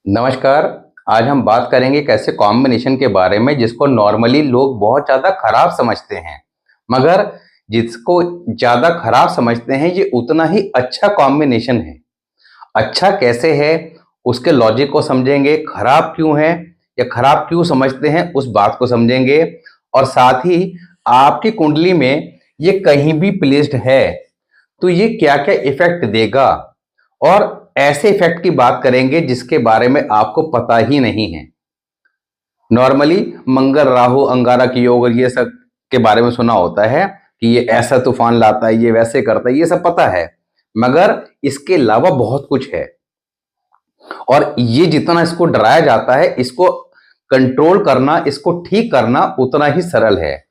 नमस्कार। आज हम बात करेंगे एक ऐसे कॉम्बिनेशन के बारे में जिसको नॉर्मली लोग बहुत ज़्यादा खराब समझते हैं, मगर जिसको ज़्यादा खराब समझते हैं ये उतना ही अच्छा कॉम्बिनेशन है। अच्छा कैसे है, उसके लॉजिक को समझेंगे, खराब क्यों है या खराब क्यों समझते हैं उस बात को समझेंगे, और साथ ही आपकी कुंडली में ये कहीं भी प्लेस्ड है तो ये क्या-क्या इफ़ेक्ट देगा, और ऐसे इफ़ेक्ट की बात करेंगे जिसके बारे में आपको पता ही नहीं है। नॉर्मली मंगल, राहु, अंगारक योग और ये सब के बारे में सुना होता है कि ये ऐसा तूफान लाता है, ये वैसे करता है, ये सब पता है। मगर इसके अलावा बहुत कुछ है, और ये जितना इसको डराया जाता है, इसको कंट्रोल करना, इसको ठीक करना उतना ही सरल है।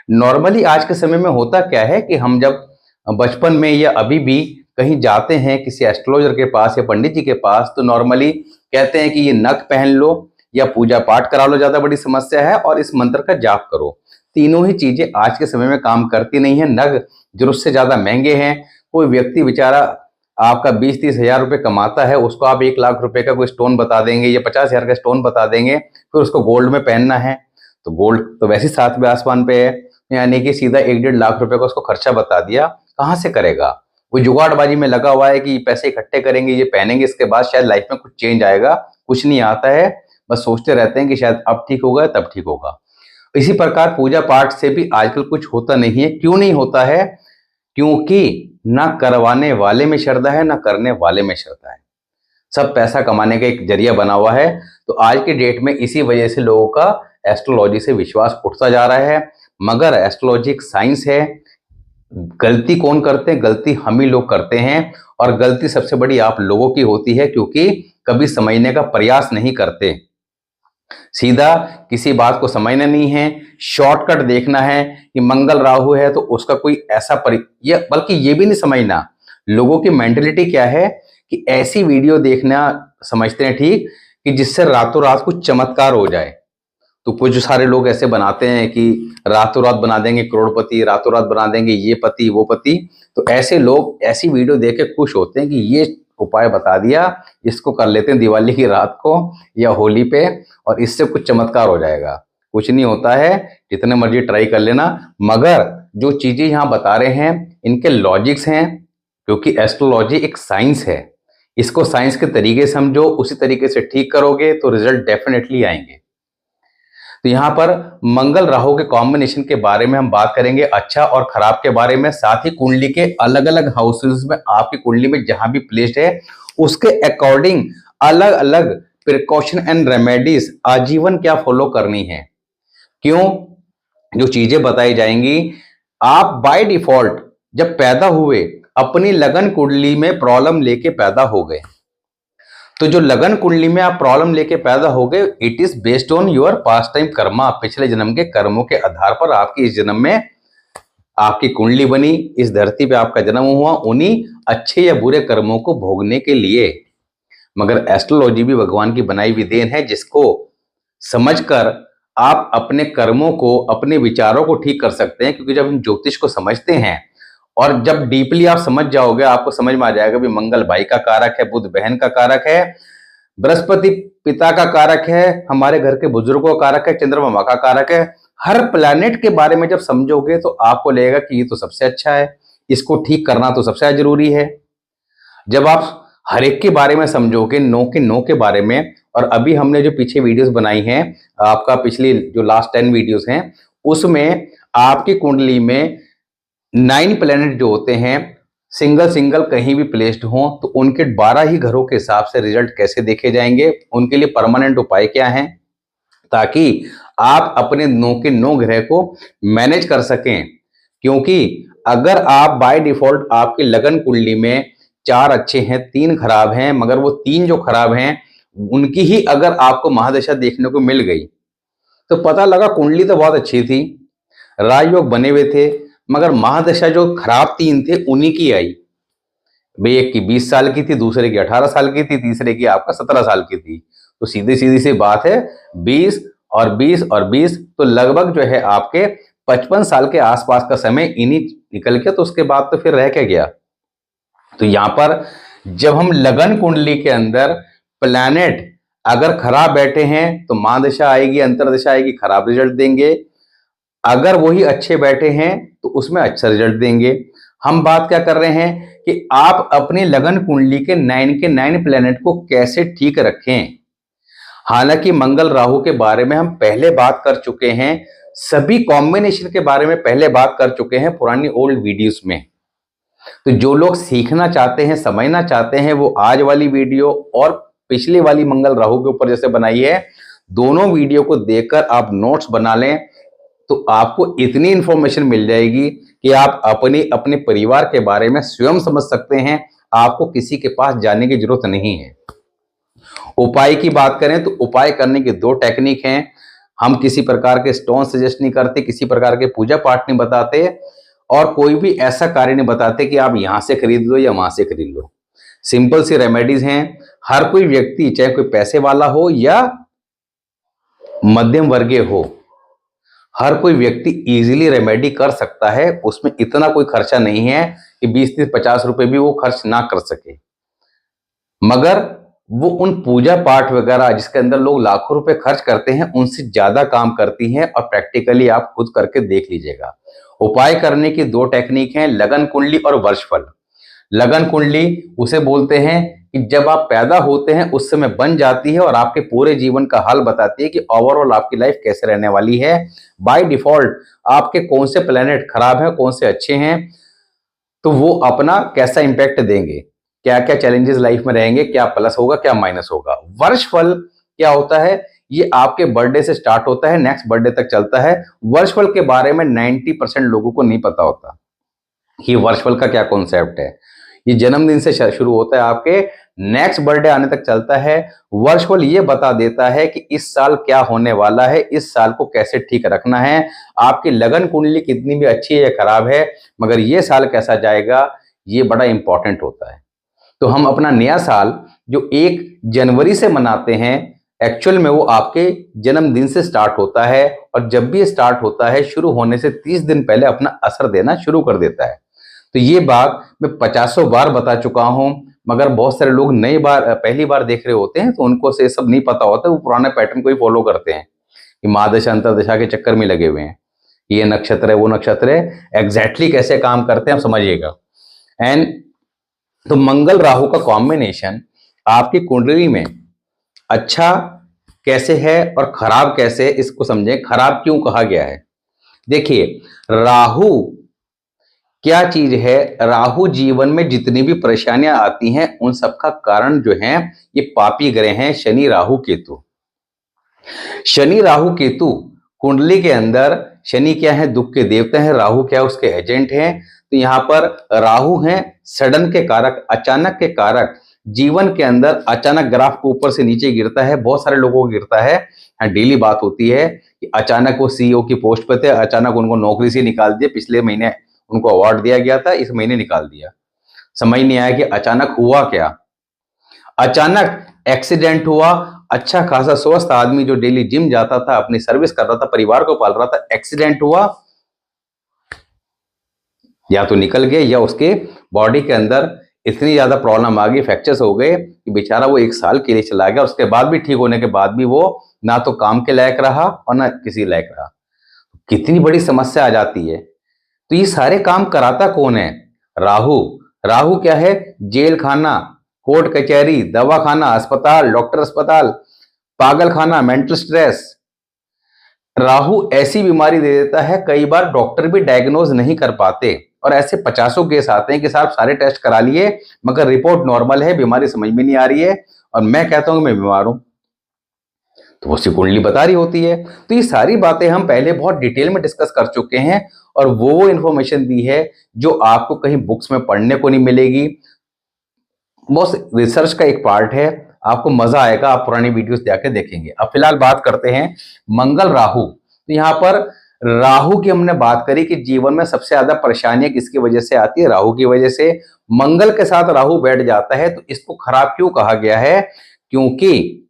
नॉर्मली आज के समय में होता क्या है कि हम जब बचपन में या अभी भी कहीं जाते हैं किसी एस्ट्रोलॉजर के पास या पंडित जी के पास, तो नॉर्मली कहते हैं कि ये नग पहन लो या पूजा पाठ करा लो, ज्यादा बड़ी समस्या है, और इस मंत्र का जाप करो। तीनों ही चीजें आज के समय में काम करती नहीं है। नग जरूरत से ज्यादा महंगे हैं। कोई व्यक्ति बेचारा आपका 20-30 हजार रुपए कमाता है, उसको आप 1 लाख रुपए का कोई स्टोन बता देंगे या 50 हजार का स्टोन बता देंगे, फिर उसको गोल्ड में पहनना है तो गोल्ड तो वैसे ही सातवें आसमान पे है, यानी कि सीधा 1-1.5 लाख रुपए का उसको खर्चा बता दिया। कहाँ से करेगा? वो जुगाड़बाजी में लगा हुआ है कि पैसे इकट्ठे करेंगे, ये पहनेंगे, इसके बाद शायद लाइफ में कुछ चेंज आएगा। कुछ नहीं आता है, बस सोचते रहते हैं कि शायद अब ठीक होगा तब ठीक होगा। इसी प्रकार पूजा पाठ से भी आजकल कुछ होता नहीं है। क्यों नहीं होता है? क्योंकि ना करवाने वाले में श्रद्धा है, ना करने वाले में श्रद्धा है। सब पैसा कमाने का एक जरिया बना हुआ है। तो आज के डेट में इसी वजह से लोगों का एस्ट्रोलॉजी से विश्वास उठता जा रहा है। मगर एस्ट्रोलॉजी एक साइंस है। गलती कौन करते हैं? गलती हम ही लोग करते हैं, और गलती सबसे बड़ी आप लोगों की होती है, क्योंकि कभी समझने का प्रयास नहीं करते। सीधा किसी बात को समझना नहीं है, शॉर्टकट देखना है कि मंगल राहु है तो उसका कोई ऐसा ये बल्कि ये भी नहीं समझना लोगों की मेंटेलिटी क्या है कि ऐसी वीडियो देखना समझते हैं ठीक, कि जिससे रातों रात कुछ चमत्कार हो जाए। तो कुछ सारे लोग ऐसे बनाते हैं कि रातों रात बना देंगे करोड़पति, रातों रात बना देंगे ये पति वो पति। तो ऐसे लोग ऐसी वीडियो देख के खुश होते हैं कि ये उपाय बता दिया, इसको कर लेते हैं दिवाली की रात को या होली पे, और इससे कुछ चमत्कार हो जाएगा। कुछ नहीं होता है, जितने मर्जी ट्राई कर लेना। मगर जो चीजें यहाँ बता रहे हैं इनके लॉजिक्स हैं, क्योंकि एस्ट्रोलॉजी एक साइंस है। इसको साइंस के तरीके समझो, उसी तरीके से ठीक करोगे तो रिजल्ट डेफिनेटली आएंगे। तो यहाँ पर मंगल राहु के कॉम्बिनेशन के बारे में हम बात करेंगे, अच्छा और खराब के बारे में, साथ ही कुंडली के अलग अलग हाउसेस में आपकी कुंडली में जहां भी प्लेस्ड है उसके अकॉर्डिंग अलग अलग प्रिकॉशन एंड रेमेडीज आजीवन क्या फॉलो करनी है। क्यों? जो चीजें बताई जाएंगी, आप बाय डिफॉल्ट जब पैदा हुए अपनी लगन कुंडली में प्रॉब्लम लेके पैदा हो गए, तो जो लगन कुंडली में आप प्रॉब्लम लेके पैदा हो गए, it is based on your past time Karma. पिछले जन्म के कर्मों के आधार पर आपकी इस जन्म में आपकी कुंडली बनी, इस धरती पे आपका जन्म हुआ उन्हीं अच्छे या बुरे कर्मों को भोगने के लिए। मगर एस्ट्रोलॉजी भी भगवान की बनाई हुई देन है, जिसको समझकर आप अपने कर्मों को, अपने विचारों को ठीक कर सकते हैं। क्योंकि जब हम ज्योतिष को समझते हैं और जब डीपली आप समझ जाओगे, आपको समझ में आ जाएगा भी मंगल भाई का कारक है, बुध बहन का कारक है, बृहस्पति पिता का कारक है, हमारे घर के बुजुर्गों का कारक है, चंद्रमा का कारक है। हर प्लैनेट के बारे में जब समझोगे तो आपको लगेगा कि ये तो सबसे अच्छा है, इसको ठीक करना तो सबसे जरूरी है। जब आप हर एक के बारे में समझोगे, नो के नो के बारे में, और अभी हमने जो पीछे वीडियोस बनाई हैं, आपका पिछली जो लास्ट 10 वीडियोस हैं, उसमें आपकी कुंडली में 9 प्लैनेट जो होते हैं सिंगल सिंगल कहीं भी प्लेस्ड हों, तो उनके 12 ही घरों के हिसाब से रिजल्ट कैसे देखे जाएंगे, उनके लिए परमानेंट उपाय क्या हैं, ताकि आप अपने 9 के 9 ग्रह को मैनेज कर सकें। क्योंकि अगर आप बाय डिफॉल्ट आपकी लगन कुंडली में 4 अच्छे हैं, 3 खराब हैं, मगर वो 3 जो खराब हैं उनकी ही अगर आपको महादशा देखने को मिल गई, तो पता लगा कुंडली तो बहुत अच्छी थी, राजयोग बने हुए थे, मगर महादशा जो खराब 3 थे उन्हीं की आई। भाई एक की 20 साल की थी, दूसरे की 18 साल की थी, तीसरे की आपका 17 साल की थी। तो सीधी सीधी सी बात है, 20 और 20 और 20, तो लगभग जो है आपके 55 साल के आसपास का समय इन्हीं निकल गया। तो उसके बाद तो फिर रह क्या गया? तो यहां पर जब हम लगन कुंडली के अंदर प्लैनेट अगर खराब बैठे हैं तो महादशा आएगी, अंतरदशा आएगी, खराब रिजल्ट देंगे। अगर वही अच्छे बैठे हैं तो उसमें अच्छा रिजल्ट देंगे। हम बात क्या कर रहे हैं कि आप अपनी लगन कुंडली के 9 प्लेनेट को कैसे ठीक रखें। हालांकि मंगल राहु के बारे में हम पहले बात कर चुके हैं, सभी कॉम्बिनेशन के बारे में पहले बात कर चुके हैं पुरानी ओल्ड वीडियोस में। तो जो लोग सीखना चाहते हैं, समझना चाहते हैं, वो आज वाली वीडियो और पिछली वाली मंगल राहु के ऊपर जैसे बनाई है, दोनों वीडियो को देखकर आप नोट्स बना लें, तो आपको इतनी इंफॉर्मेशन मिल जाएगी कि आप अपने परिवार के बारे में स्वयं समझ सकते हैं। आपको किसी के पास जाने की जरूरत नहीं है। उपाय की बात करें तो उपाय करने की 2 टेक्निक हैं। हम किसी प्रकार के स्टोन सजेस्ट नहीं करते, किसी प्रकार के पूजा पाठ नहीं बताते, और कोई भी ऐसा कार्य नहीं बताते कि आप यहां से खरीद लो या वहां से खरीद लो। सिंपल सी रेमेडीज हैं। हर कोई व्यक्ति, चाहे कोई पैसे वाला हो या मध्यम वर्गीय हो, हर कोई व्यक्ति इजीली रेमेडी कर सकता है। उसमें इतना कोई खर्चा नहीं है कि 20-30-50 रुपए भी वो खर्च ना कर सके। मगर वो उन पूजा पाठ वगैरह जिसके अंदर लोग लाखों रुपए खर्च करते हैं, उनसे ज्यादा काम करती हैं, और प्रैक्टिकली आप खुद करके देख लीजिएगा। उपाय करने की 2 टेक्निक हैं, लगन कुंडली और वर्षफल। लगन कुंडली उसे बोलते हैं कि जब आप पैदा होते हैं उस समय बन जाती है और आपके पूरे जीवन का हाल बताती है कि ओवरऑल आपकी लाइफ कैसे रहने वाली है। बाय डिफॉल्ट आपके कौन से प्लेनेट खराब हैं, कौन से अच्छे हैं, तो वो अपना कैसा इंपैक्ट देंगे, क्या क्या चैलेंजेस लाइफ में रहेंगे, क्या प्लस होगा, क्या माइनस होगा। वर्षफल क्या होता है, ये आपके बर्थडे से स्टार्ट होता है, नेक्स्ट बर्थडे तक चलता है। वर्षफल के बारे में 90% लोगों को नहीं पता होता कि वर्षफल का क्या कॉन्सेप्ट है। ये जन्मदिन से शुरू होता है, आपके नेक्स्ट बर्थडे आने तक चलता है। वर्षफल ये बता देता है कि इस साल क्या होने वाला है, इस साल को कैसे ठीक रखना है। आपकी लगन कुंडली कितनी भी अच्छी है या खराब है, मगर ये साल कैसा जाएगा, ये बड़ा इंपॉर्टेंट होता है। तो हम अपना नया साल जो 1 जनवरी से मनाते हैं, एक्चुअल में वो आपके जन्मदिन से स्टार्ट होता है, और जब भी स्टार्ट होता है शुरू होने से 30 दिन पहले अपना असर देना शुरू कर देता है। तो ये बात मैं 50 बार बता चुका हूं, मगर बहुत सारे लोग पहली बार देख रहे होते हैं, तो उनको से सब नहीं पता होता, वो पुराने पैटर्न को ही फॉलो करते हैं कि महादशा अंतरदशा के चक्कर में लगे हुए हैं। ये नक्षत्र है, वो नक्षत्र है, एग्जैक्टली कैसे काम करते हैं आप समझिएगा। एंड तो मंगल राहु का कॉम्बिनेशन आपकी कुंडली में अच्छा कैसे है और खराब कैसे है, इसको समझें। खराब क्यों कहा गया है, देखिए राहु क्या चीज है। राहु जीवन में जितनी भी परेशानियां आती हैं उन सबका कारण जो है ये पापी ग्रह हैं, शनि राहु केतु। शनि राहु केतु कुंडली के अंदर, शनि क्या है, दुख के देवता हैं, राहु क्या है, उसके एजेंट हैं। तो यहाँ पर राहु हैं सडन के कारक, अचानक के कारक। जीवन के अंदर अचानक ग्राफ को ऊपर से नीचे गिरता है, बहुत सारे लोगों को गिरता है। डेली बात होती है कि अचानक वो सीईओ की पोस्ट पे थे, अचानक उनको नौकरी से निकाल दिया। पिछले महीने उनको अवार्ड दिया गया था, इस महीने निकाल दिया। समझ नहीं आया कि अचानक हुआ क्या। अचानक एक्सीडेंट हुआ, अच्छा खासा स्वस्थ आदमी जो डेली जिम जाता था, अपनी सर्विस कर रहा था, परिवार को पाल रहा था, एक्सीडेंट हुआ, या तो निकल गए या उसके बॉडी के अंदर इतनी ज्यादा प्रॉब्लम आ गई, फ्रैक्चर्स हो गए कि बेचारा वो 1 साल के लिए चला गया। उसके बाद भी ठीक होने के बाद भी वो ना तो काम के लायक रहा और ना किसी लायक रहा। कितनी बड़ी समस्या आ जाती है। तो ये सारे काम कराता कौन है, राहु। राहु क्या है, जेल खाना, कोर्ट कचहरी, दवा खाना, अस्पताल, डॉक्टर अस्पताल, पागल खाना, मेंटल स्ट्रेस। राहु ऐसी बीमारी दे देता है, कई बार डॉक्टर भी डायग्नोज नहीं कर पाते, और ऐसे 50 केस आते हैं कि साहब सारे टेस्ट करा लिए मगर रिपोर्ट नॉर्मल है, बीमारी समझ में नहीं आ रही है, और मैं कहता हूं मैं बीमार हूं, तो वो उसकी कुंडली बता रही होती है। तो ये सारी बातें हम पहले बहुत डिटेल में डिस्कस कर चुके हैं, और वो इंफॉर्मेशन दी है जो आपको कहीं बुक्स में पढ़ने को नहीं मिलेगी। बहुत रिसर्च का एक पार्ट है, आपको मजा आएगा, आप पुरानी वीडियोस जाके देखेंगे। अब फिलहाल बात करते हैं मंगल राहु। तो यहाँ पर राहु की हमने बात करी कि जीवन में सबसे ज्यादा परेशानियां किसकी वजह से आती है, राहु की वजह से। मंगल के साथ राहु बैठ जाता है तो इसको खराब क्यों कहा गया है, क्योंकि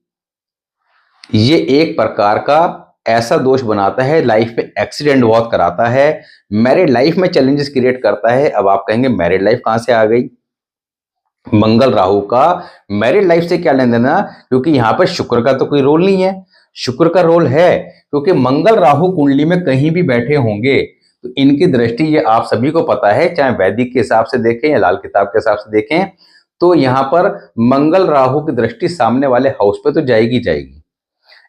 ये एक प्रकार का ऐसा दोष बनाता है, लाइफ में एक्सीडेंट बहुत कराता है, मैरिड लाइफ में चैलेंजेस क्रिएट करता है। अब आप कहेंगे मैरिड लाइफ कहां से आ गई, मंगल राहु का मैरिड लाइफ से क्या लेना देना, क्योंकि यहाँ पर शुक्र का तो कोई रोल नहीं है। शुक्र का रोल है क्योंकि मंगल राहु कुंडली में कहीं भी बैठे होंगे तो इनकी दृष्टि, ये आप सभी को पता है, चाहे वैदिक के हिसाब से देखें या लाल किताब के हिसाब से देखें, तो यहाँ पर मंगल राहु की दृष्टि सामने वाले हाउस पे तो जाएगी जाएगी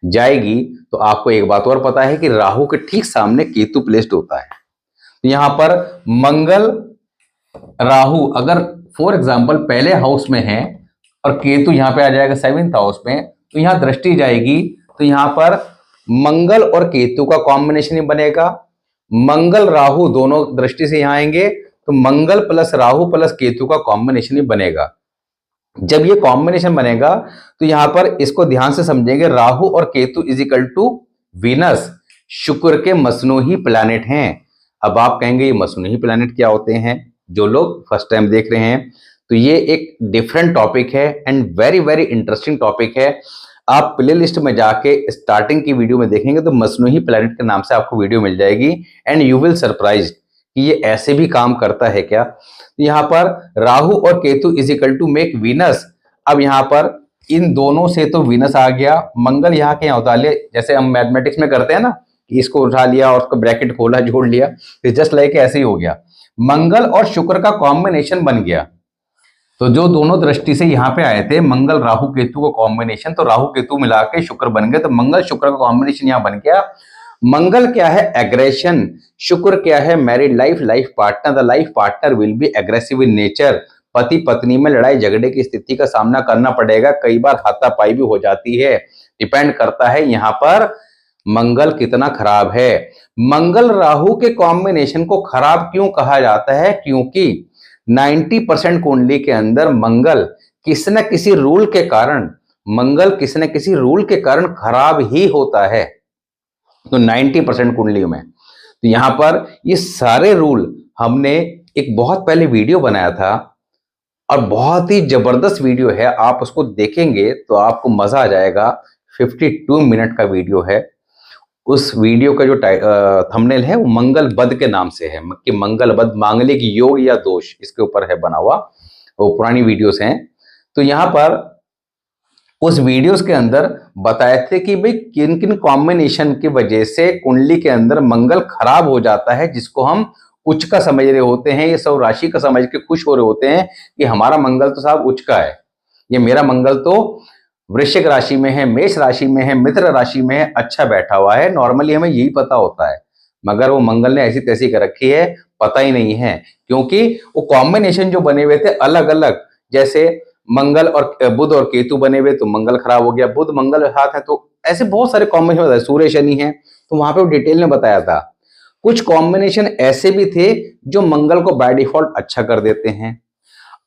जाएगी। तो आपको एक बात और पता है कि राहु के ठीक सामने केतु प्लेस्ड होता है। तो यहाँ पर मंगल राहु अगर फॉर एग्जाम्पल पहले हाउस में है और केतु यहाँ पे आ जाएगा 7th हाउस में, तो यहाँ दृष्टि जाएगी, तो यहाँ पर मंगल और केतु का कॉम्बिनेशन ही बनेगा। मंगल राहु दोनों दृष्टि से यहाँ आएंगे तो मंगल प्लस राहु प्लस केतु का कॉम्बिनेशन ही बनेगा। जब ये कॉम्बिनेशन बनेगा तो यहां पर इसको ध्यान से समझेंगे, राहु और Ketu is equal to Venus, Shukra के मसनूही प्लैनेट हैं। अब आप कहेंगे ये मसनूही प्लैनेट क्या होते हैं? जो लोग फर्स्ट टाइम देख रहे हैं तो ये एक डिफरेंट टॉपिक है and very very interesting topic है। आप प्ले लिस्ट में जाके स्टार्टिंग की वीडियो में देखेंगे तो मसनूही प्लैनेट के नाम से आपको वीडियो मिल जाएगी एंड यू विल सरप्राइज कि ये ऐसे भी काम करता है क्या। यहाँ पर राहु और Ketu is equal to make Venus. अब यहाँ पर इन दोनों से तो वीनस आ गया, मंगल यहाँ के यहाँ उतार लिया, जैसे हम मैथमेटिक्स में करते हैं ना कि इसको उठा लिया और उसको ब्रैकेट खोला जोड़ लिया, तो जस्ट लाइक ऐसे ही हो गया। मंगल और शुक्र का कॉम्बिनेशन बन गया। तो जो दोनों दृष्टि से यहाँ पे आए थे मंगल राहु केतु का कॉम्बिनेशन, तो राहु केतु मिला के शुक्र बन गए, तो मंगल शुक्र का कॉम्बिनेशन यहाँ बन गया। मंगल क्या है? एग्रेशन। शुक्र क्या है? Married life, life partner. The life partner will be aggressive in nature. पति पत्नी में लड़ाई झगड़े की स्थिति का सामना करना पड़ेगा, कई बार हाथापाई भी हो जाती है। डिपेंड करता है यहाँ पर मंगल कितना खराब है। मंगल राहु के कॉम्बिनेशन को खराब क्यों कहा जाता है? क्योंकि 90% कुंडली के अंदर मंगल किसी न किसी रूल के कारण, खराब ही होता है। तो 90% कुंडलियों में, तो यहां पर ये सारे रूल हमने एक बहुत पहले वीडियो बनाया था और बहुत ही जबरदस्त वीडियो है। आप उसको देखेंगे तो आपको मजा आ जाएगा। 52 मिनट का वीडियो है। उस वीडियो का जो थंबनेल है वो मंगल बद के नाम से है कि मंगल बद मांगलिक योग या दोष, इसके ऊपर है बना हुआ। वो पुरानी वीडियोस हैं। तो यहां पर उस वीडियोस के अंदर बताए थे कि भाई किन किन कॉम्बिनेशन की वजह से कुंडली के अंदर मंगल खराब हो जाता है, जिसको हम उच्च का समझ रहे होते हैं, ये सब राशि का समझ के खुश हो रहे होते हैं कि हमारा मंगल तो साहब उच्च का है, ये मेरा मंगल तो वृश्चिक राशि में है, मेष राशि में है, मित्र राशि में है, अच्छा बैठा हुआ है। नॉर्मली हमें यही पता होता है, मगर वो मंगल ने ऐसी तैसी कर रखी है, पता ही नहीं है, क्योंकि वो कॉम्बिनेशन जो बने हुए थे अलग अलग, जैसे मंगल और बुध और केतु बने हुए तो मंगल खराब हो गया, बुध मंगल साथ है, तो ऐसे बहुत सारे कॉम्बिनेशन बताए, सूर्य शनि है, तो वहां पे वो डिटेल में बताया था। कुछ कॉम्बिनेशन ऐसे भी थे जो मंगल को बाय डिफॉल्ट अच्छा कर देते हैं।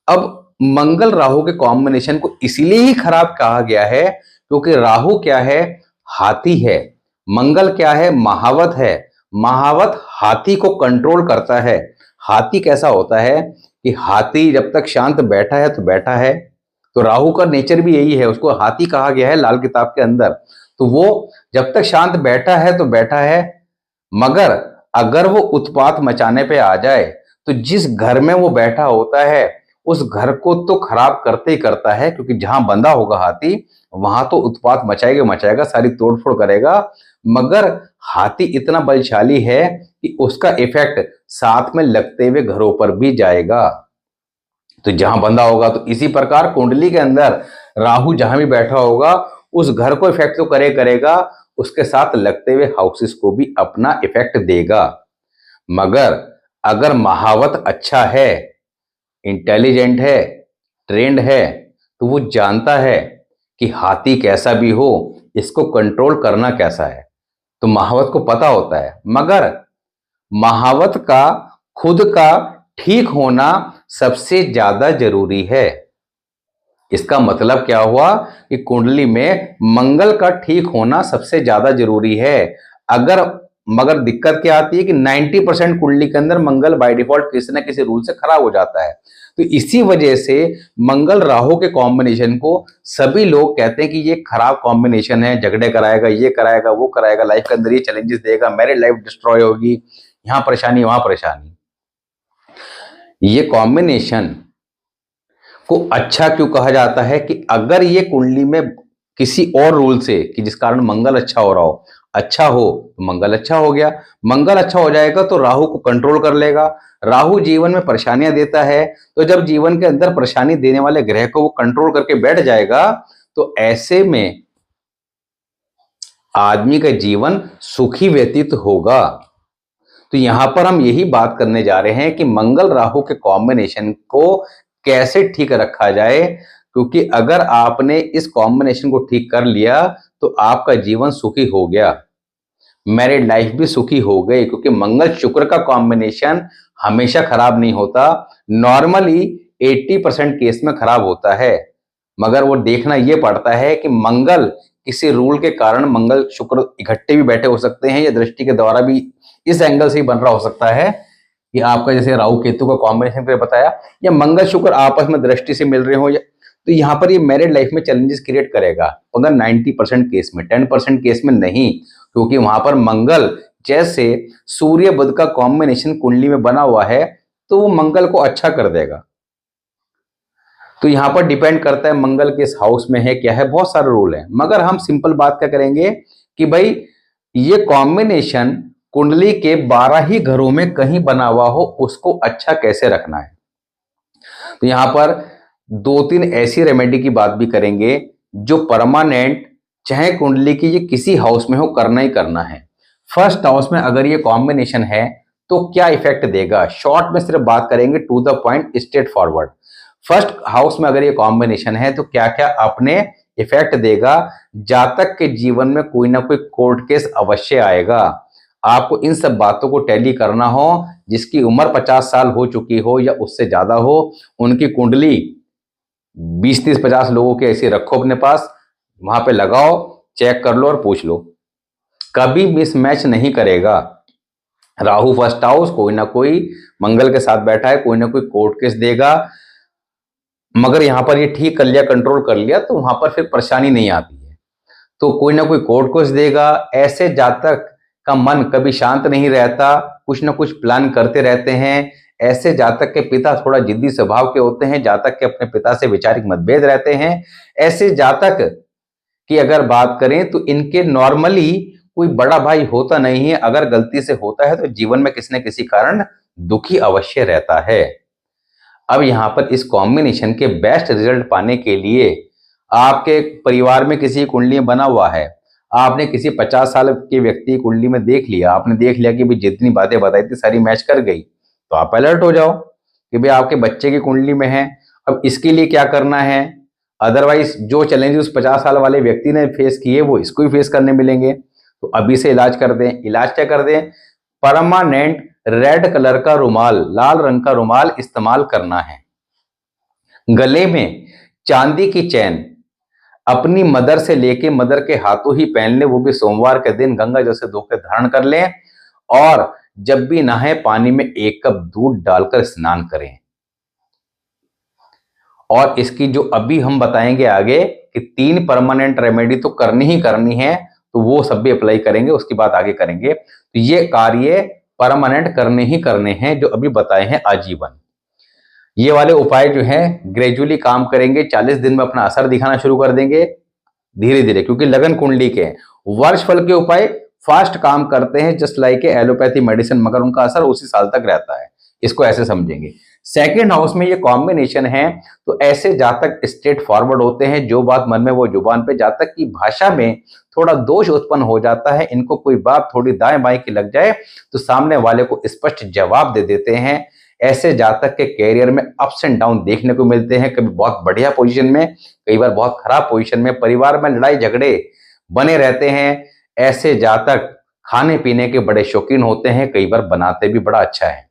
अब मंगल राहु के कॉम्बिनेशन को इसीलिए ही खराब कहा गया है क्योंकि राहु क्या है? हाथी है। मंगल क्या है? महावत है। महावत हाथी को कंट्रोल करता है। हाथी कैसा होता है कि हाथी जब तक शांत बैठा है तो बैठा है, तो राहु का नेचर भी यही है, उसको हाथी कहा गया है लाल किताब के अंदर। तो वो जब तक शांत बैठा है तो बैठा है, मगर अगर वो उत्पात मचाने पे आ जाए तो जिस घर में वो बैठा होता है उस घर को तो खराब करते ही करता है, क्योंकि जहां बंधा होगा हाथी वहां तो उत्पात मचाएगा मचाएगा, सारी तोड़फोड़ करेगा। मगर हाथी इतना बलशाली है कि उसका इफेक्ट साथ में लगते हुए घरों पर भी जाएगा, तो जहां बंधा होगा। तो इसी प्रकार कुंडली के अंदर राहु जहां भी बैठा होगा उस घर को इफेक्ट तो करेगा, उसके साथ लगते हुए हाउसेस को भी अपना इफेक्ट देगा। मगर अगर महावत अच्छा है, इंटेलिजेंट है, ट्रेंड है, तो वो जानता है कि हाथी कैसा भी हो इसको कंट्रोल करना कैसा है, तो महावत को पता होता है। मगर महावत का खुद का ठीक होना सबसे ज्यादा जरूरी है। इसका मतलब क्या हुआ कि कुंडली में मंगल का ठीक होना सबसे ज्यादा जरूरी है। मगर दिक्कत क्या आती है कि 90% कुंडली के अंदर मंगल बाय डिफॉल्ट किसी न किसी रूल से खराब हो जाता है। तो इसी वजह से मंगल राहु के कॉम्बिनेशन को सभी लोग कहते हैं कि ये खराब कॉम्बिनेशन है, झगड़े कराएगा, ये कराएगा, वो कराएगा, लाइफ के अंदर ये चैलेंजेस देगा, मैरिड लाइफ डिस्ट्रॉय होगी, यहां परेशानी वहां परेशानी। ये कॉम्बिनेशन को अच्छा क्यों कहा जाता है कि अगर ये कुंडली में किसी और रूल से कि जिस कारण मंगल अच्छा हो रहा हो, अच्छा हो तो मंगल अच्छा हो गया, मंगल अच्छा हो जाएगा तो राहु को कंट्रोल कर लेगा, राहु जीवन में परेशानियां देता है, तो जब जीवन के अंदर परेशानी देने वाले ग्रह को वो कंट्रोल करके बैठ जाएगा तो ऐसे में आदमी का जीवन सुखी व्यतीत होगा। तो यहां पर हम यही बात करने जा रहे हैं कि मंगल राहु के कॉम्बिनेशन को कैसे ठीक रखा जाए, क्योंकि अगर आपने इस कॉम्बिनेशन को ठीक कर लिया तो आपका जीवन सुखी हो गया, मैरिड लाइफ भी सुखी हो गई, क्योंकि मंगल शुक्र का कॉम्बिनेशन हमेशा खराब नहीं होता, नॉर्मली 80% केस में खराब होता है, मगर वो देखना ये पड़ता है कि मंगल किसी रूल के कारण मंगल शुक्र इकट्ठे भी बैठे हो सकते हैं या दृष्टि के द्वारा भी इस एंगल से ही बन रहा हो सकता है कि आपका जैसे राहु केतु का कॉम्बिनेशन पे बताया, या मंगल शुक्र आपस में दृष्टि से मिल रहे हो, या तो यहाँ पर ये मैरिड लाइफ में चैलेंजेस क्रिएट करेगा, मगर 90% केस में, 10% केस में नहीं, क्योंकि वहां पर मंगल जैसे सूर्य बुध का कॉम्बिनेशन कुंडली में बना हुआ है तो वो मंगल को अच्छा कर देगा। तो यहां पर डिपेंड करता है मंगल किस हाउस में है, क्या है, बहुत सारे रूल है, मगर हम सिंपल बात क्या करेंगे कि भाई ये कॉम्बिनेशन कुंडली के 12 ही घरों में कहीं बना हुआ हो, उसको अच्छा कैसे रखना है। तो यहां पर 2-3 ऐसी रेमेडी की बात भी करेंगे जो परमानेंट, चाहे कुंडली की ये किसी हाउस में हो, करना ही करना है। फर्स्ट हाउस में अगर ये कॉम्बिनेशन है तो क्या इफेक्ट देगा, शॉर्ट में सिर्फ बात करेंगे, to the point, straightforward. First house में अगर ये कॉम्बिनेशन है तो क्या क्या अपने इफेक्ट देगा, जातक के जीवन में कोई ना कोई कोर्ट केस अवश्य आएगा। आपको इन सब बातों को टैली करना हो, जिसकी उम्र 50 साल हो चुकी हो या उससे ज्यादा हो, उनकी कुंडली 20-30-50 लोगों की ऐसी रखो अपने पास, वहां पे लगाओ, चेक कर लो और पूछ लो, कभी मिसमैच नहीं करेगा। राहु फर्स्ट हाउस, कोई ना कोई मंगल के साथ बैठा है, कोई ना कोई कोर्ट केस देगा, मगर यहां पर ये ठीक कर लिया, कंट्रोल कर लिया तो वहां पर फिर परेशानी नहीं आती है। तो कोई ना कोई कोर्ट केस देगा, ऐसे जातक का मन कभी शांत नहीं रहता, कुछ ना कुछ प्लान करते रहते हैं, ऐसे जातक के पिता थोड़ा जिद्दी स्वभाव के होते हैं, जातक के अपने पिता से वैचारिक मतभेद रहते हैं, ऐसे जातक की अगर बात करें तो इनके नॉर्मली कोई बड़ा भाई होता नहीं है, अगर गलती से होता है तो जीवन में किसी न किसी कारण दुखी अवश्य रहता है। अब यहां पर इस कॉम्बिनेशन के बेस्ट रिजल्ट पाने के लिए आपके परिवार में किसी कुंडली में बना हुआ है, आपने किसी 50 साल के व्यक्ति कुंडली में देख लिया, आपने देख लिया कि भाई जितनी बातें बताई थी सारी मैच कर गई, तो आप अलर्ट हो जाओ कि भाई आपके बच्चे की कुंडली में है, अब इसके लिए क्या करना है। अदरवाइज जो चैलेंज उस 50 साल वाले व्यक्ति ने फेस किए वो इसको ही फेस करने मिलेंगे, तो अभी से इलाज कर दें। इलाज क्या कर दें, परमानेंट रेड कलर का रुमाल, लाल रंग का रुमाल इस्तेमाल करना है, गले में चांदी की चैन अपनी मदर से लेके मदर के हाथों ही पहन लें, वो भी सोमवार के दिन गंगा जल से धो के धारण कर लें, और जब भी नहाए पानी में 1 कप दूध डालकर स्नान करें। और इसकी जो अभी हम बताएंगे आगे कि 3 परमानेंट रेमेडी तो करनी ही करनी है, तो वो सब भी अप्लाई करेंगे, उसकी बात आगे करेंगे। तो ये कार्य परमानेंट करने ही करने हैं जो अभी बताए हैं आजीवन। ये वाले उपाय जो हैं ग्रेजुअली काम करेंगे, 40 दिन में अपना असर दिखाना शुरू कर देंगे धीरे धीरे, क्योंकि लगन कुंडली के वर्ष फल के उपाय फास्ट काम करते हैं, जस्ट लाइक एलोपैथी मेडिसिन, मगर उनका असर उसी साल तक रहता है, इसको ऐसे समझेंगे। सेकंड हाउस में ये कॉम्बिनेशन है तो ऐसे जातक स्ट्रेट फॉरवर्ड होते हैं, जो बात मन में वो जुबान पे, जातक की भाषा में थोड़ा दोष उत्पन्न हो जाता है, इनको कोई बात थोड़ी दाएं बाएं की लग जाए तो सामने वाले को स्पष्ट जवाब दे देते हैं। ऐसे जातक के कैरियर में अप्स एंड डाउन देखने को मिलते हैं, कभी बहुत बढ़िया पोजीशन में, कई बार बहुत खराब पोजीशन में, परिवार में लड़ाई झगड़े बने रहते हैं। ऐसे जातक खाने पीने के बड़े शौकीन होते हैं, कई बार बनाते भी बड़ा अच्छा है।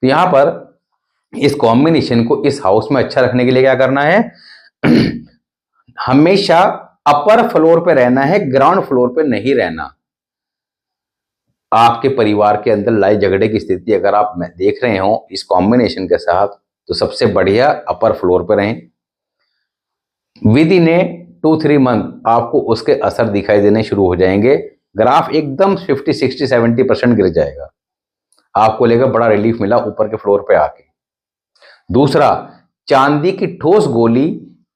तो यहां पर इस कॉम्बिनेशन को इस हाउस में अच्छा रखने के लिए क्या करना है, हमेशा अपर फ्लोर पे रहना है, ग्राउंड फ्लोर पे नहीं रहना। आपके परिवार के अंदर लड़ाई झगड़े की स्थिति अगर आप देख रहे हो इस कॉम्बिनेशन के साथ, तो सबसे बढ़िया अपर फ्लोर पर रहें। विद इन 2-3 मंथ आपको उसके असर दिखाई देने शुरू हो जाएंगे, ग्राफ एकदम 50-60-70% गिर जाएगा, आपको लेगा बड़ा रिलीफ मिला ऊपर के फ्लोर पे आके। दूसरा, चांदी की ठोस गोली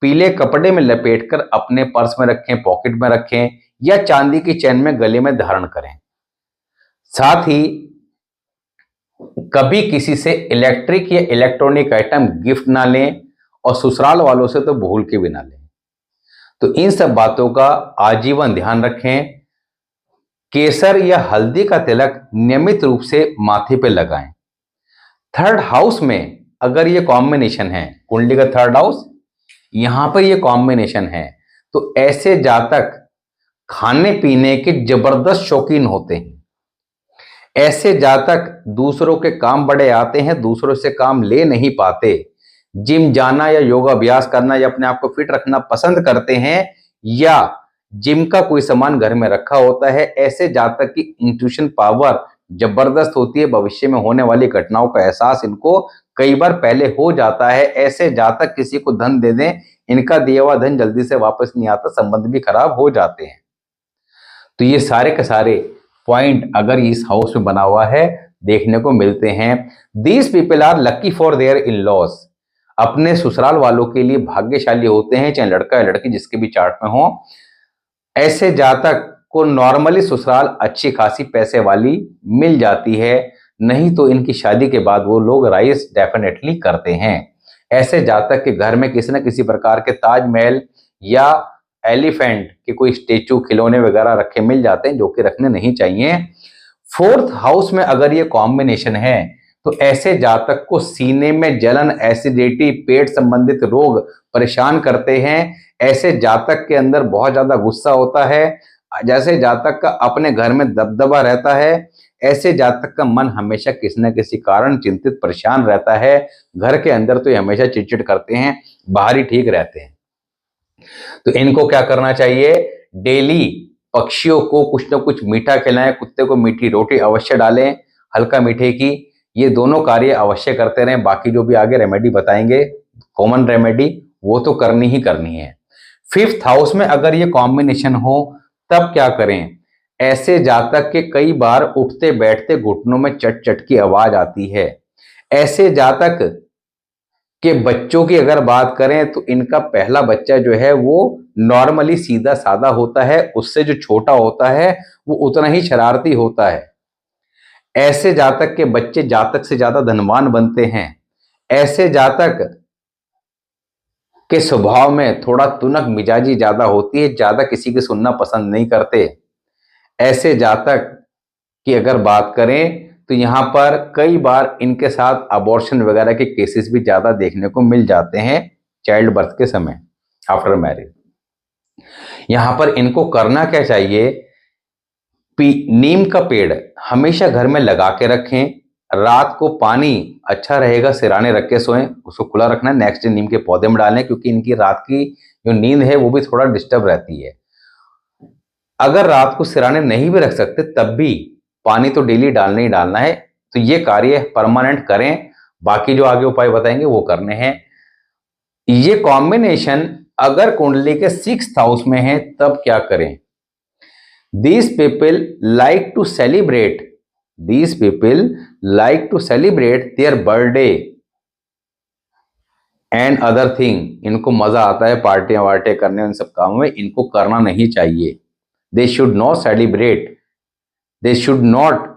पीले कपड़े में लपेटकर अपने पर्स में रखें, पॉकेट में रखें या चांदी की चेन में गले में धारण करें। साथ ही कभी किसी से इलेक्ट्रिक या इलेक्ट्रॉनिक आइटम गिफ्ट ना लें और ससुराल वालों से तो भूल के भी ना लें। तो इन सब बातों का आजीवन ध्यान रखें। केसर या हल्दी का तिलक नियमित रूप से माथे पे लगाएं। थर्ड हाउस में अगर ये कॉम्बिनेशन है, कुंडली का थर्ड हाउस, यहां पर ये कॉम्बिनेशन है, तो ऐसे जातक खाने पीने के जबरदस्त शौकीन होते हैं। ऐसे जातक दूसरों के काम बड़े आते हैं, दूसरों से काम ले नहीं पाते। जिम जाना या योगा अभ्यास करना या अपने आप को फिट रखना पसंद करते हैं या जिम का कोई सामान घर में रखा होता है। ऐसे जातक की इंट्यूशन पावर जबरदस्त होती है। भविष्य में होने वाली घटनाओं का एहसास इनको कई बार पहले हो जाता है। ऐसे जातक किसी को धन दे दें, इनका दिया हुआ धन जल्दी से वापस नहीं आता, संबंध भी खराब हो जाते हैं। तो ये सारे के सारे पॉइंट अगर इस हाउस में बना हुआ है देखने को मिलते हैं। These people are lucky for their in laws. अपने ससुराल वालों के लिए भाग्यशाली होते हैं, चाहे लड़का या लड़की जिसके भी चार्ट में हो। ऐसे जातक को नॉर्मली ससुराल अच्छी खासी पैसे वाली मिल जाती है, नहीं तो इनकी शादी के बाद वो लोग राइस डेफिनेटली करते हैं। ऐसे जातक के घर में किसी न किसी प्रकार के ताजमहल या एलिफेंट के कोई स्टेचू, खिलौने वगैरह रखे मिल जाते हैं, जो कि रखने नहीं चाहिए। फोर्थ हाउस में अगर ये कॉम्बिनेशन है तो ऐसे जातक को सीने में जलन, एसिडिटी, पेट संबंधित रोग परेशान करते हैं। ऐसे जातक के अंदर बहुत ज्यादा गुस्सा होता है। जैसे जातक का अपने घर में दबदबा रहता है, ऐसे जातक का मन हमेशा किसी न किसी कारण चिंतित परेशान रहता है। घर के अंदर तो ये हमेशा चिड़चिड़ करते हैं, बाहर ही ठीक रहते हैं। तो इनको क्या करना चाहिए? डेली पक्षियों को कुछ ना कुछ मीठा खिलाएं, कुत्ते को मीठी रोटी अवश्य डालें, हल्का मीठे की। ये दोनों कार्य अवश्य करते रहें। बाकी जो भी आगे रेमेडी बताएंगे, कॉमन रेमेडी, वो तो करनी ही करनी है। फिफ्थ हाउस में अगर ये कॉम्बिनेशन हो तब क्या करें? ऐसे जातक के कई बार उठते बैठते घुटनों में चट चट की आवाज आती है। ऐसे जातक के बच्चों की अगर बात करें तो इनका पहला बच्चा जो है वो नॉर्मली सीधा सादा होता है, उससे जो छोटा होता है वो उतना ही शरारती होता है। ऐसे जातक के बच्चे जातक से ज्यादा धनवान बनते हैं। ऐसे जातक के स्वभाव में थोड़ा तुनक मिजाजी ज्यादा होती है, ज्यादा किसी की सुनना पसंद नहीं करते। ऐसे जातक की अगर बात करें तो यहां पर कई बार इनके साथ अबॉर्शन वगैरह के केसेस भी ज्यादा देखने को मिल जाते हैं चाइल्ड बर्थ के समय, आफ्टर मैरिज। यहां पर इनको करना क्या चाहिए? नीम का पेड़ हमेशा घर में लगा के रखें। रात को पानी अच्छा रहेगा सिराने रख के सोएं, उसको खुला रखना है। नेक्स्ट डे नीम के पौधे में डालें, क्योंकि इनकी रात की जो नींद है वो भी थोड़ा डिस्टर्ब रहती है। अगर रात को सिराने नहीं भी रख सकते तब भी पानी तो डेली डालना ही डालना है। तो ये कार्य परमानेंट करें। बाकी जो आगे उपाय बताएंगे वो करने हैं। ये कॉम्बिनेशन अगर कुंडली के 6th हाउस में है तब क्या करें? These people like to celebrate their birthday and other thing। इनको मजा आता है पार्टियां वार्टियां करने, उन सब कामों में। इनको करना नहीं चाहिए। They should not celebrate, they should not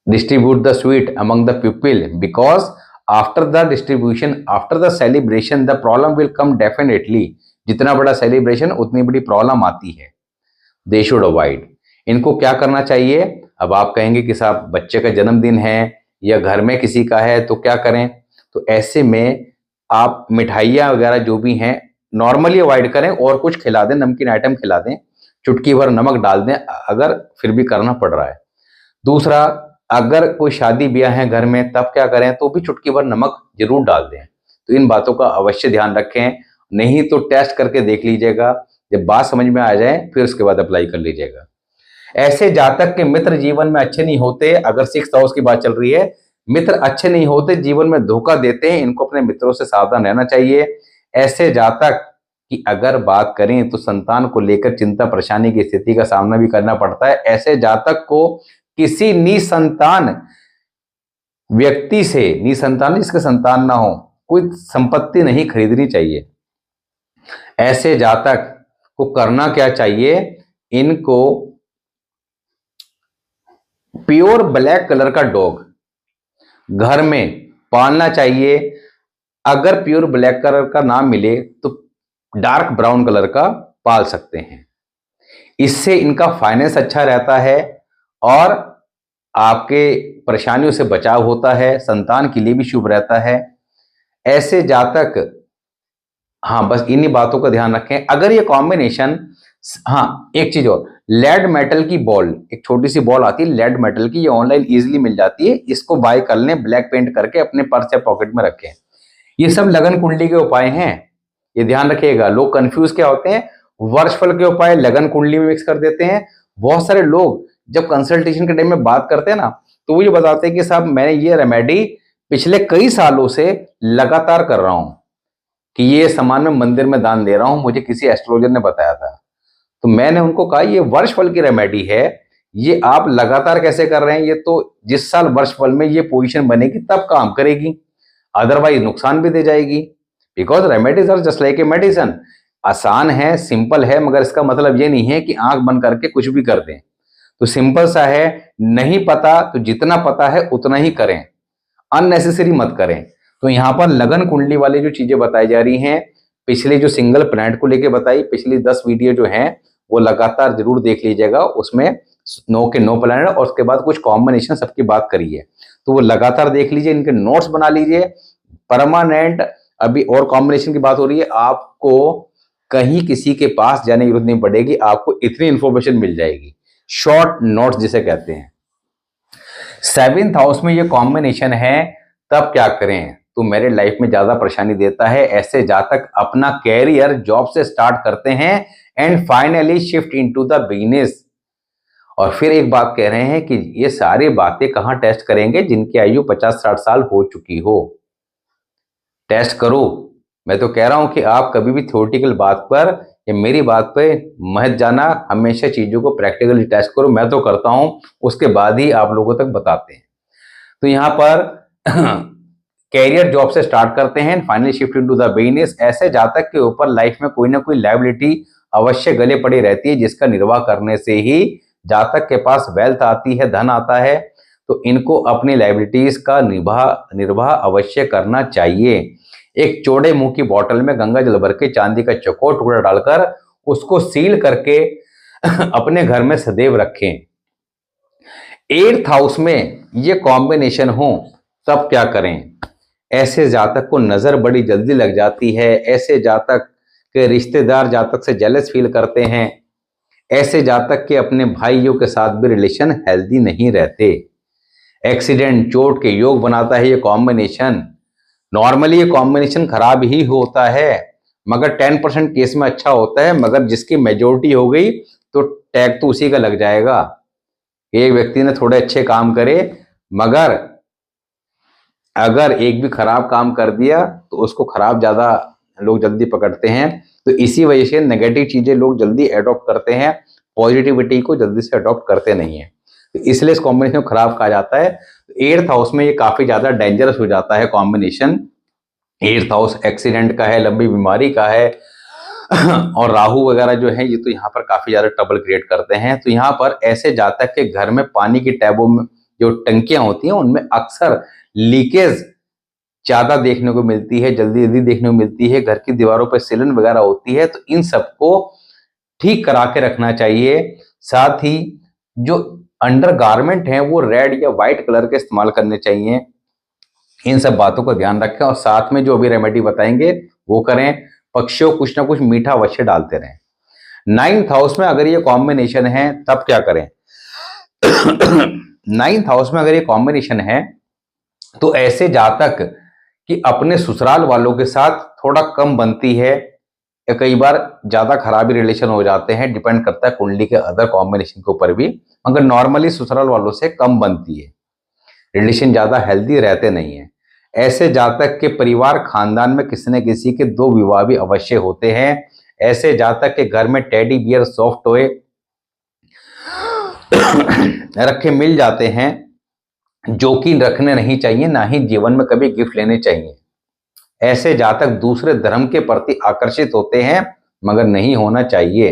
distribute the sweet among the people, because after the distribution, after the celebration, the problem will come definitely। जितना बड़ा सेलिब्रेशन उतनी बड़ी प्रॉब्लम आती है। They should avoid. इनको क्या करना चाहिए? अब आप कहेंगे कि साहब बच्चे का जन्मदिन है या घर में किसी का है तो क्या करें? तो ऐसे में आप मिठाइयाँ वगैरह जो भी हैं नॉर्मली अवॉइड करें, और कुछ खिला दें, नमकीन आइटम खिला दें, चुटकी भर नमक डाल दें अगर फिर भी करना पड़ रहा है। दूसरा, अगर कोई शादी ब्याह है घर में तब क्या करें? तो भी चुटकी भर नमक जरूर डाल दें। तो इन बातों का अवश्य ध्यान रखें। नहीं तो टेस्ट करके देख लीजिएगा, जब बात समझ में आ जाए फिर उसके बाद अप्लाई कर लीजिएगा। ऐसे जातक के मित्र जीवन में अच्छे नहीं होते। अगर 6th हाउस की बात चल रही है, मित्र अच्छे नहीं होते, जीवन में धोखा देते हैं। इनको अपने मित्रों से सावधान रहना चाहिए। ऐसे जातक की अगर बात करें तो संतान को लेकर चिंता परेशानी की स्थिति का सामना भी करना पड़ता है। ऐसे जातक को किसी निसंतान व्यक्ति से, निसंतान जिसके संतान ना हो, कोई संपत्ति नहीं खरीदनी चाहिए। ऐसे जातक को करना क्या चाहिए, इनको प्योर ब्लैक कलर का डॉग घर में पालना चाहिए। अगर प्योर ब्लैक कलर का ना मिले तो डार्क ब्राउन कलर का पाल सकते हैं। इससे इनका फाइनेंस अच्छा रहता है और आपके परेशानियों से बचाव होता है, संतान के लिए भी शुभ रहता है। ऐसे जातक, हाँ बस इन्हीं बातों का ध्यान रखें। अगर ये कॉम्बिनेशन, हाँ एक चीज और, लेड मेटल की बॉल, एक छोटी सी बॉल आती है लेड मेटल की, ये ऑनलाइन इजीली मिल जाती है, इसको बाय कर लें, ब्लैक पेंट करके अपने पर्स या पॉकेट में रखें। ये सब लगन कुंडली के उपाय हैं, ये ध्यान रखिएगा। लोग कंफ्यूज क्या होते हैं, वर्षफल के उपाय लगन कुंडली में मिक्स कर देते हैं। बहुत सारे लोग जब कंसल्टेशन के टाइम में बात करते हैं ना, तो वो ये बताते हैं कि साहब मैंने ये रेमेडी पिछले कई सालों से लगातार कर रहा हूं, कि ये सामान मैं मंदिर में दान दे रहा हूं, मुझे किसी एस्ट्रोलॉजर ने बताया था। तो मैंने उनको कहा ये वर्षफल की रेमेडी है, ये आप लगातार कैसे कर रहे हैं, ये तो जिस साल वर्षफल में ये पोजीशन बनेगी तब काम करेगी, अदरवाइज नुकसान भी दे जाएगी। Because remedies are just like a medicine. आसान है, सिंपल है, मगर इसका मतलब ये नहीं है कि आंख बंद करके कुछ भी कर दें। तो सिंपल सा है, नहीं पता तो जितना पता है उतना ही करें, अननेसेसरी मत करें। तो यहां पर लगन कुंडली वाली जो चीजें बताई जा रही हैं, पिछले जो सिंगल प्लैनेट को लेके बताई, पिछली 10 वीडियो जो हैं वो लगातार जरूर देख लीजिएगा। उसमें 9 के 9 प्लैनेट और उसके बाद कुछ कॉम्बिनेशन सबकी बात करी है, तो वो लगातार देख लीजिए, इनके नोट्स बना लीजिए। परमानेंट अभी और कॉम्बिनेशन की बात हो रही है, आपको कहीं किसी के पास जाने की जरूरत नहीं पड़ेगी, आपको इतनी इंफॉर्मेशन मिल जाएगी, शॉर्ट नोट्स जिसे कहते हैं। 7th हाउस में ये कॉम्बिनेशन है, तब क्या करें, तो मेरे लाइफ में ज्यादा परेशानी देता है। ऐसे जातक अपना कैरियर जॉब से स्टार्ट करते हैं and finally shift into the business. और फिर एक बात कह रहे हैं कि ये सारी बातें कहां टेस्ट करेंगे, जिनकी आयु 50-60 साल हो चुकी हो। टेस्ट करो, मैं तो कह रहा हूं कि आप कभी भी थ्योरेटिकल बात पर या मेरी बात पे मत जाना, हमेशा चीजों को प्रैक्टिकली टेस्ट करो। मैं तो करता हूं, उसके बाद ही आप लोगों तक बताते हैं। तो यहां पर कैरियर जॉब से स्टार्ट करते हैं, finally shift into the business. ऐसे जातक के ऊपर लाइफ में कोई ना कोई लायबिलिटी अवश्य गले पड़ी रहती है, जिसका निर्वाह करने से ही जातक के पास वेल्थ आती है, धन आता है। तो इनको अपनी लायबिलिटीज का निर्वाह अवश्य करना चाहिए। एक चौड़े मुंह की बोतल में गंगा जल भर के चांदी का चौकोर टुकड़ा डालकर उसको सील करके अपने घर में सदैव रखें। 8th हाउस में ये कॉम्बिनेशन हो तब क्या करें, ऐसे जातक को नजर बड़ी जल्दी लग जाती है, ऐसे जातक के रिश्तेदार जातक से जेलस फील करते हैं, ऐसे जातक के अपने भाइयों के साथ भी रिलेशन हेल्दी नहीं रहते। एक्सीडेंट चोट के योग बनाता है ये कॉम्बिनेशन। नॉर्मली ये कॉम्बिनेशन खराब ही होता है, मगर 10% केस में अच्छा होता है, मगर जिसकी मेजोरिटी हो गई तो टैग तो उसी का लग जाएगा। एक व्यक्ति ने थोड़े अच्छे काम करे, मगर अगर एक भी खराब काम कर दिया तो उसको खराब ज्यादा लोग जल्दी पकड़ते हैं। तो इसी वजह से नेगेटिव चीजें लोग जल्दी अडॉप्ट करते हैं, पॉजिटिविटी को जल्दी से अडॉप्ट करते नहीं है, तो इसलिए इस कॉम्बिनेशन को खराब कहा जाता है। 8th हाउस में ये काफी ज्यादा डेंजरस हो जाता है कॉम्बिनेशन। 8th हाउस एक्सीडेंट का है, लंबी बीमारी का है, और राहु वगैरह जो है ये तो यहाँ पर काफी ज्यादा ट्रबल क्रिएट करते हैं। तो यहाँ पर ऐसे जातक के घर में पानी की टैबों में जो टंकियां होती हैं उनमें अक्सर लीकेज ज्यादा देखने को मिलती है, जल्दी जल्दी देखने को मिलती है, घर की दीवारों पर सिलन वगैरह होती है, तो इन सबको ठीक करा के रखना चाहिए। साथ ही जो अंडर गारमेंट है वो रेड या व्हाइट कलर के इस्तेमाल करने चाहिए। इन सब बातों को ध्यान रखें और साथ में जो अभी रेमेडी बताएंगे वो करें। पक्षियों कुछ ना कुछ मीठा अवश्य डालते रहें। 9th हाउस में अगर ये कॉम्बिनेशन है तब क्या करें 9th हाउस में अगर ये कॉम्बिनेशन है तो ऐसे जातक कि अपने ससुराल वालों के साथ थोड़ा कम बनती है या कई बार ज्यादा खराबी रिलेशन हो जाते हैं, डिपेंड करता है कुंडली के अदर कॉम्बिनेशन के ऊपर भी, मगर नॉर्मली ससुराल वालों से कम बनती है, रिलेशन ज्यादा हेल्दी रहते नहीं है। ऐसे जातक के परिवार खानदान में किसी न किसी के 2 विवाह भी अवश्य होते हैं। ऐसे जातक के घर में टेडी बियर, सॉफ्ट टॉय रखे मिल जाते हैं, जो कि रखने नहीं चाहिए, ना ही जीवन में कभी गिफ्ट लेने चाहिए। ऐसे जातक दूसरे धर्म के प्रति आकर्षित होते हैं, मगर नहीं होना चाहिए।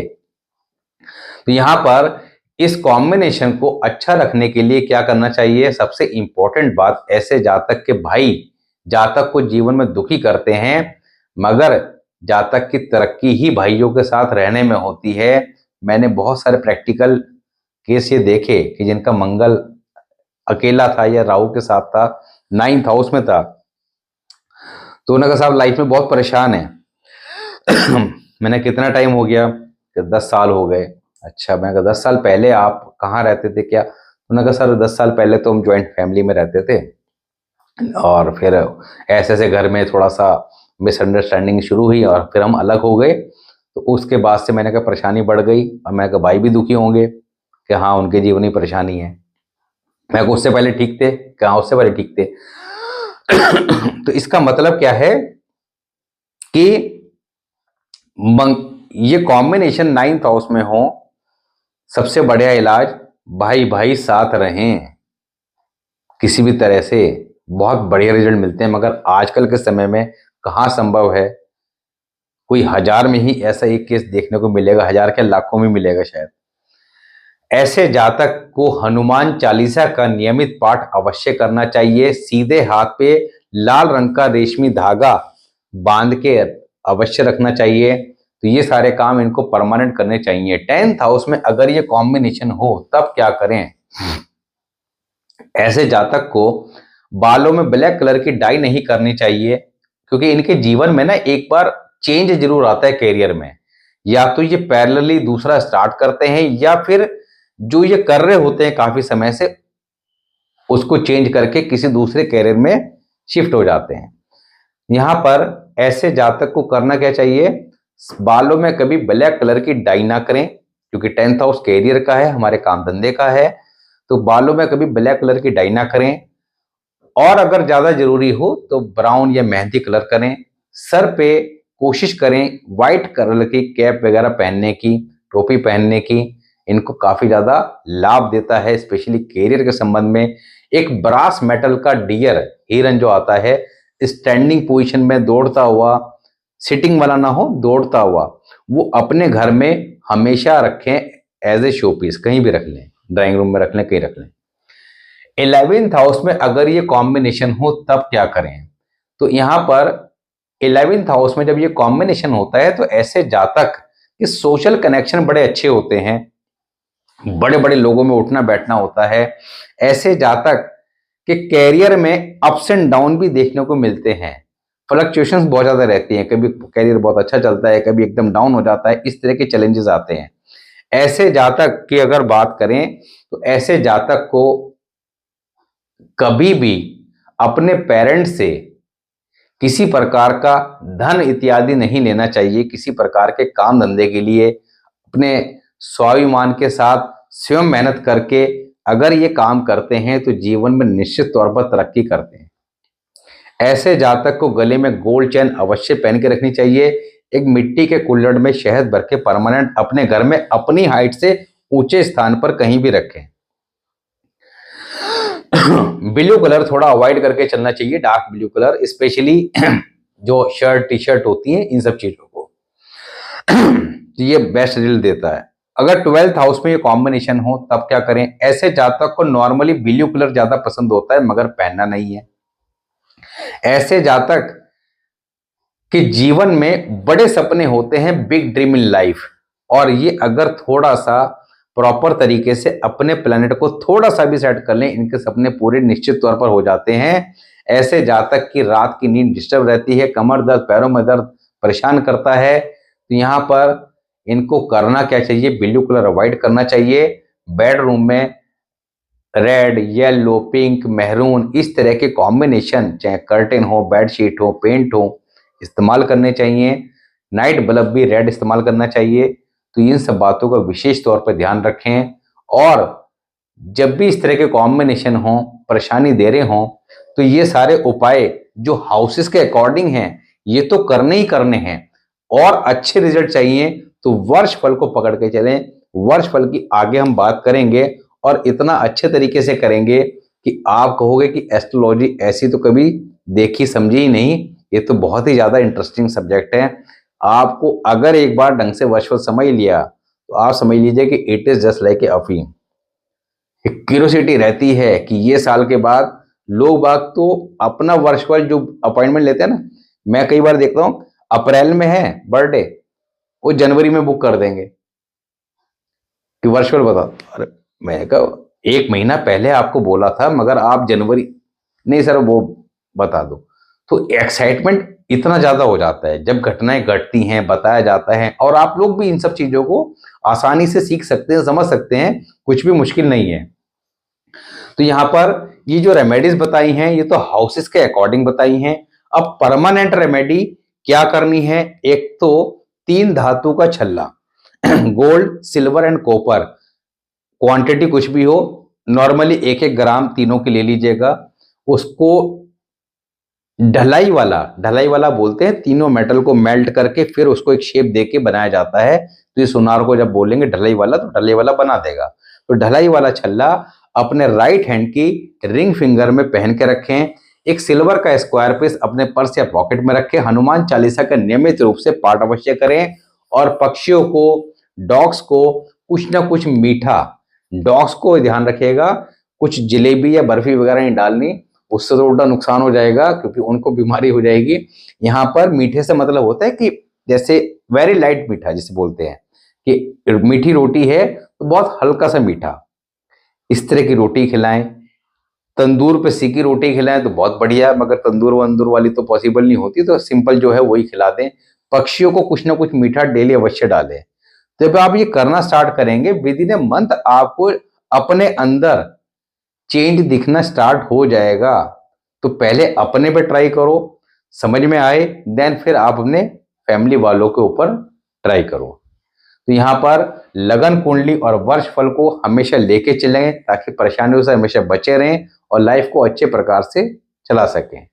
तो यहां पर इस कॉम्बिनेशन को अच्छा रखने के लिए क्या करना चाहिए? सबसे इंपॉर्टेंट बात, ऐसे जातक के भाई जातक को जीवन में दुखी करते हैं, मगर जातक की तरक्की ही भाइयों के साथ रहने में होती है। मैंने बहुत सारे प्रैक्टिकल केस ये देखे कि जिनका मंगल अकेला था या राहु के साथ था, 9th हाउस में था, तो उन्होंने कहा साहब लाइफ में बहुत परेशान है। मैंने कितना टाइम हो गया? 10 साल हो गए। अच्छा, मैं कहा 10 साल पहले आप कहाँ रहते थे क्या? उन्होंने कहा सर 10 साल पहले तो हम ज्वाइंट फैमिली में रहते थे, और फिर ऐसे ऐसे घर में थोड़ा सा मिसअंडरस्टैंडिंग शुरू हुई और फिर हम अलग हो गए। तो उसके बाद से मैंने कहा परेशानी बढ़ गई, और मैंने कहा भाई भी दुखी होंगे कि हाँ उनके जीवन में परेशानी है। मैं उससे पहले ठीक थे, कहाँ उससे पहले ठीक थे। तो इसका मतलब क्या है कि ये कॉम्बिनेशन 9th हाउस में हो, सबसे बढ़िया इलाज भाई भाई साथ रहें, किसी भी तरह से बहुत बढ़िया रिजल्ट मिलते हैं। मगर आजकल के समय में कहाँ संभव है? कोई 1000 में ही ऐसा एक केस देखने को मिलेगा, 1000 के लाखों में मिलेगा शायद। ऐसे जातक को हनुमान चालीसा का नियमित पाठ अवश्य करना चाहिए। सीधे हाथ पे लाल रंग का रेशमी धागा बांध के अवश्य रखना चाहिए। तो ये सारे काम इनको परमानेंट करने चाहिए। 10th हाउस में अगर ये कॉम्बिनेशन हो तब क्या करें? ऐसे जातक को बालों में ब्लैक कलर की डाई नहीं करनी चाहिए, क्योंकि इनके जीवन में ना एक बार चेंज जरूर आता है कैरियर में। या तो ये पैरेलली दूसरा स्टार्ट करते हैं, या फिर जो ये कर रहे होते हैं काफी समय से उसको चेंज करके किसी दूसरे कैरियर में शिफ्ट हो जाते हैं। यहां पर ऐसे जातक को करना क्या चाहिए? बालों में कभी ब्लैक कलर की डाई ना करें, क्योंकि 10th हाउस कैरियर का है, हमारे काम धंधे का है। तो बालों में कभी ब्लैक कलर की डाई ना करें, और अगर ज्यादा जरूरी हो तो ब्राउन या मेहंदी कलर करें। सर पे कोशिश करें व्हाइट कलर की कैप वगैरह पहनने की, टोपी पहनने की। इनको काफी ज्यादा लाभ देता है, स्पेशली कैरियर के संबंध में। एक ब्रास मेटल का डियर हिरन जो आता है, स्टैंडिंग पोजीशन में दौड़ता हुआ, सिटिंग वाला ना हो, दौड़ता हुआ, वो अपने घर में हमेशा रखें एज ए शो पीस। कहीं भी रख लें, ड्राइंग रूम में रख लें, कहीं रख लें। 11th हाउस में अगर ये कॉम्बिनेशन हो तब क्या करें? तो यहां पर 11th हाउस में जब ये कॉम्बिनेशन होता है तो ऐसे जातक के सोशल कनेक्शन बड़े अच्छे होते हैं, बड़े बड़े लोगों में उठना बैठना होता है। ऐसे जातक के कैरियर में अप्स एंड डाउन भी देखने को मिलते हैं, फ्लक्चुएशंस बहुत ज्यादा रहती हैं। कभी कैरियर बहुत अच्छा चलता है, कभी एकदम डाउन हो जाता है, इस तरह के चैलेंजेस आते हैं। ऐसे जातक की अगर बात करें तो ऐसे जातक को कभी भी अपने पेरेंट्स से किसी प्रकार का धन इत्यादि नहीं लेना चाहिए। किसी प्रकार के काम धंधे के लिए अपने स्वाभिमान के साथ स्वयं मेहनत करके अगर ये काम करते हैं तो जीवन में निश्चित तौर पर तरक्की करते हैं। ऐसे जातक को गले में गोल्ड चेन अवश्य पहन के रखनी चाहिए। एक मिट्टी के कुल्हड़ में शहद भर के परमानेंट अपने घर में अपनी हाइट से ऊंचे स्थान पर कहीं भी रखें। ब्लू कलर थोड़ा अवॉइड करके चलना चाहिए, डार्क ब्लू कलर, स्पेशली जो शर्ट टी शर्ट होती है इन सब चीजों को। ये बेस्ट रिजल्ट देता है। अगर 12th हाउस में ये कॉम्बिनेशन हो तब क्या करें? ऐसे जातक को नॉर्मली ब्लू कलर ज्यादा पसंद होता है, मगर पहनना नहीं है। ऐसे जातक के जीवन में बड़े सपने होते हैं, बिग ड्रीम इन लाइफ, और ये अगर थोड़ा सा प्रॉपर तरीके से अपने प्लेनेट को थोड़ा सा भी सेट कर लें, इनके सपने पूरे निश्चित तौर पर हो जाते हैं। ऐसे जातक की रात की नींद डिस्टर्ब रहती है, कमर दर्द, पैरों में दर्द परेशान करता है। तो यहाँ पर इनको करना क्या चाहिए? ब्लू कलर अवॉइड करना चाहिए। बेडरूम में रेड, येलो, पिंक, मेहरून इस तरह के कॉम्बिनेशन, चाहे कर्टेन हो, बेडशीट हो, पेंट हो, इस्तेमाल करने चाहिए। नाइट बल्ब भी रेड इस्तेमाल करना चाहिए। तो इन सब बातों का विशेष तौर पर ध्यान रखें, और जब भी इस तरह के कॉम्बिनेशन हो, परेशानी दे रहे हो, तो ये सारे उपाय जो हाउसेस के अकॉर्डिंग हैं ये तो करने ही करने हैं। और अच्छे रिजल्ट चाहिए तो वर्ष फल को पकड़ के चलें। वर्ष फल की आगे हम बात करेंगे, और इतना अच्छे तरीके से करेंगे कि आप कहोगे कि एस्ट्रोलॉजी ऐसी तो कभी देखी समझी ही नहीं, ये तो बहुत ही ज्यादा इंटरेस्टिंग सब्जेक्ट है। आपको अगर एक बार ढंग से वर्चुअल समझ लिया तो आप समझ लीजिए कि इट इज जस्ट लाइक ए अफीम। एक क्यूरियोसिटी रहती है कि ये साल के बाद लोग बाग तो अपना वर्चुअल जो अपॉइंटमेंट लेते हैं ना, मैं कई बार देखता हूँ अप्रैल में है बर्थडे, वो जनवरी में बुक कर देंगे कि वर्चुअल बता। अरे मैं कहा एक महीना पहले आपको बोला था मगर आप जनवरी, नहीं सर वो बता दो। तो एक्साइटमेंट इतना ज्यादा हो जाता है जब घटनाएं घटती हैं, बताया जाता है, और आप लोग भी इन सब चीजों को आसानी से सीख सकते हैं, समझ सकते हैं, कुछ भी मुश्किल नहीं है। तो यहाँ पर ये जो रेमेडीज बताई हैं ये तो हाउसेस के अकॉर्डिंग बताई हैं। अब परमानेंट रेमेडी क्या करनी है? एक तो 3 धातु का छल्ला gold, silver and copper, quantity कुछ भी हो, नॉर्मली 1-1 ग्राम तीनों की ले लीजिएगा। उसको ढलाई वाला बोलते हैं, तीनों मेटल को मेल्ट करके फिर उसको एक शेप देके बनाया जाता है। तो ये सुनार को जब बोलेंगे ढलाई वाला तो ढलाई वाला बना देगा। तो ढलाई वाला छल्ला अपने राइट हैंड की रिंग फिंगर में पहन के रखें। एक सिल्वर का स्क्वायर पीस अपने पर्स या पॉकेट में रखें। हनुमान चालीसा का नियमित रूप से पाठ अवश्य करें। और पक्षियों को, डॉग्स को कुछ ना कुछ मीठा, डॉग्स को ध्यान रखिएगा, कुछ जलेबी या बर्फी वगैरह नहीं डालनी, उससे तो उल्टा नुकसान हो जाएगा क्योंकि उनको बीमारी हो जाएगी। यहाँ पर मीठे से मतलब होता है कि जैसे वेरी लाइट मीठा जिसे बोलते हैं कि मीठी रोटी है तो बहुत हल्का सा मीठा, इस तरह की रोटी खिलाएं। तंदूर पे सेकी रोटी खिलाएं तो बहुत बढ़िया, मगर तंदूर वंदूर वाली तो पॉसिबल नहीं होती, तो सिंपल जो है वही खिला दें। पक्षियों को कुछ ना कुछ मीठा डेली अवश्य डालें। जब आप ये करना स्टार्ट करेंगे विद इन ए मंथ आपको अपने अंदर चेंज दिखना स्टार्ट हो जाएगा। तो पहले अपने पे ट्राई करो, समझ में आए, देन फिर आप अपने फैमिली वालों के ऊपर ट्राई करो। तो यहाँ पर लगन कुंडली और वर्ष फल को हमेशा लेके चलें ताकि परेशानियों से हमेशा बचे रहें और लाइफ को अच्छे प्रकार से चला सकें।